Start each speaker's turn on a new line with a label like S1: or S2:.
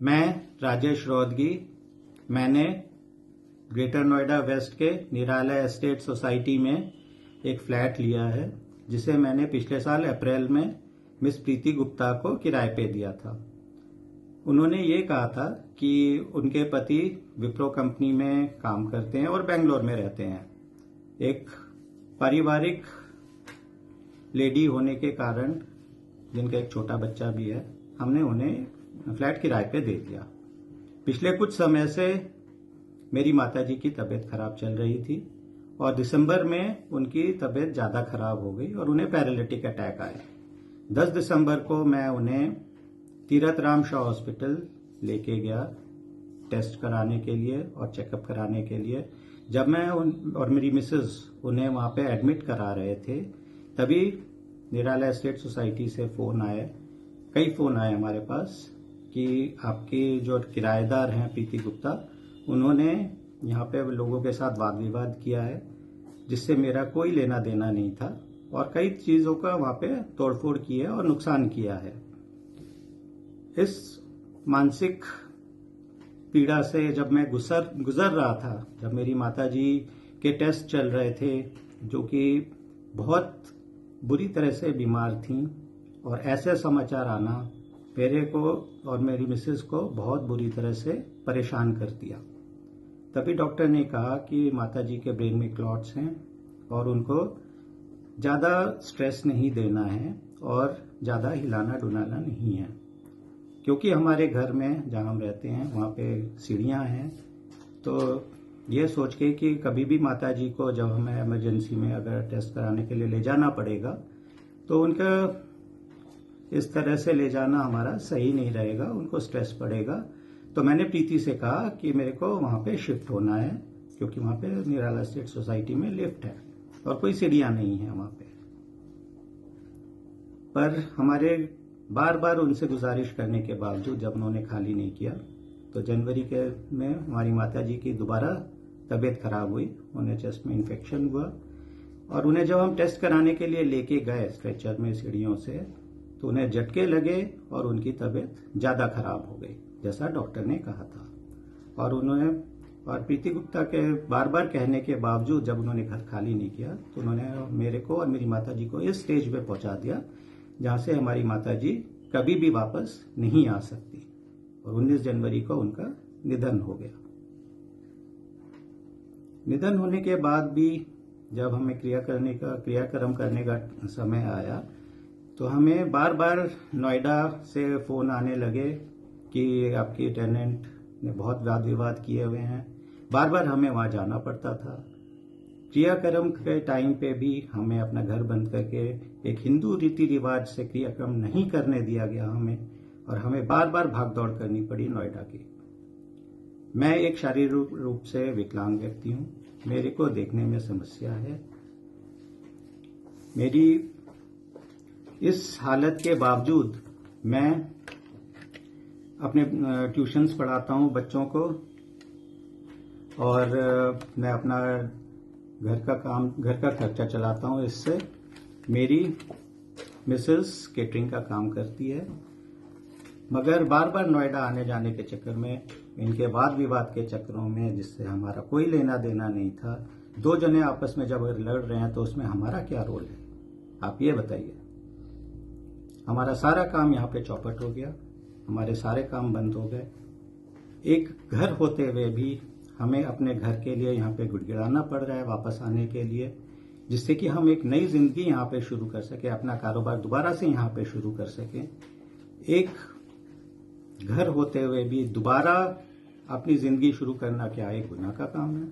S1: मैं राजेश रौदगी। मैंने greater Noida waste के निराला एस्टेट सोसाइटी में एक फ्लैट लिया है, जिसे मैंने पिछले साल अप्रैल में मिस प्रीति गुप्ता को किराए पे दिया था। उन्होंने ये कहा था कि उनके पति विप्रो कंपनी में काम करते हैं और बेंगलोर में रहते हैं। एक पारिवारिक लेडी होने के कारण, जिनका एक छोटा बच्चा भी है, हमने उन्हें फ्लैट किराए पे दे दिया। पिछले कुछ समय से मेरी माताजी की तबीयत खराब चल रही थी और दिसंबर में उनकी तबीयत ज्यादा खराब हो गई और उन्हें पैरालिटिक अटैक आया। 10 दिसंबर को मैं उन्हें तीरथ राम शाह हॉस्पिटल लेके गया टेस्ट कराने के लिए और चेकअप कराने के लिए। जब मैं और मेरी मिसेस उन्हें वहां पे एडमिट करा रहे थे, तभी निराला एस्टेट सोसाइटी से फोन आए, कई फोन आए हमारे पास कि आपके जो किराएदार हैं प्रीति गुप्ता, उन्होंने यहाँ पे लोगों के साथ वाद विवाद किया है, जिससे मेरा कोई लेना देना नहीं था और कई चीजों का वहां पे तोड़फोड़ की है और नुकसान किया है। इस मानसिक पीड़ा से जब मैं गुजर रहा था, जब मेरी माताजी के टेस्ट चल रहे थे, जो कि बहुत बुरी तरह से बीमार थीं, और ऐसे समाचार आना मेरे को और मेरी मिसेस को बहुत बुरी तरह से परेशान कर दिया। तभी डॉक्टर ने कहा कि माताजी के ब्रेन में क्लॉट्स हैं और उनको ज्यादा स्ट्रेस नहीं देना है और ज्यादा हिलाना डुलाना नहीं है, क्योंकि हमारे घर में जहां हम रहते हैं वहां पे सीढ़ियां हैं। तो ये सोच के कि कभी भी माताजी को जब हमें इमरजेंसी में अगर टेस्ट कराने के लिए ले जाना पड़ेगा, तो उनका इस तरह से ले जाना हमारा सही नहीं रहेगा, उनको स्ट्रेस पड़ेगा। तो मैंने प्रीति से कहा कि मेरे को वहां पे शिफ्ट होना है, क्योंकि वहां पे निराला एस्टेट सोसाइटी में लिफ्ट है और कोई सीढ़ियां नहीं है वहां पे। पर हमारे बार बार उनसे गुजारिश करने के बावजूद जब उन्होंने खाली नहीं किया, तो जनवरी के में हमारी माताजी की दोबारा तबीयत खराब हुई, उन्हें चेस्ट में इन्फेक्शन हुआ और उन्हें जब हम टेस्ट कराने के लिए लेके गए स्ट्रेचर में सीढ़ियों से, तो उन्हें झटके लगे और उनकी तबीयत ज्यादा खराब हो गई, जैसा डॉक्टर ने कहा था। और प्रीति गुप्ता के बार बार कहने के बावजूद जब उन्होंने घर खाली नहीं किया, तो उन्होंने मेरे को और मेरी माताजी को इस स्टेज पे पहुंचा दिया जहां से हमारी माताजी कभी भी वापस नहीं आ सकती, और 19 जनवरी को उनका निधन हो गया। निधन होने के बाद भी जब हमें क्रियाक्रम करने का समय आया, तो हमें बार बार नोएडा से फोन आने लगे कि आपकी टेनेंट ने बहुत वाद विवाद किए हुए हैं। बार बार हमें वहां जाना पड़ता था। क्रियाक्रम के टाइम पे भी हमें अपना घर बंद करके एक हिंदू रीति रिवाज से क्रियाक्रम नहीं करने दिया गया हमें, और हमें बार बार भागदौड़ करनी पड़ी नोएडा की। मैं एक शारीरिक रूप से विकलांग व्यक्ति हूं, मेरे को देखने में समस्या है। मेरी इस हालत के बावजूद मैं अपने ट्यूशन्स पढ़ाता हूं बच्चों को, और मैं अपना घर का खर्चा चलाता हूं। इससे मेरी मिसेस केटरिंग का काम करती है, मगर बार बार नोएडा आने जाने के चक्कर में, इनके वाद विवाद के चक्करों में, जिससे हमारा कोई लेना देना नहीं था, दो जने आपस में जब लड़ रहे हैं तो उसमें हमारा क्या रोल है, आप ये बताइए। हमारा सारा काम यहाँ पे चौपट हो गया, हमारे सारे काम बंद हो गए। एक घर होते हुए भी हमें अपने घर के लिए यहाँ पे गुड़गिड़ाना पड़ रहा है वापस आने के लिए, जिससे कि हम एक नई जिंदगी यहाँ पे शुरू कर सके, अपना कारोबार दोबारा से यहाँ पे शुरू कर सके। एक घर होते हुए भी दोबारा अपनी जिंदगी शुरू करना क्या एक गुनाह का काम है?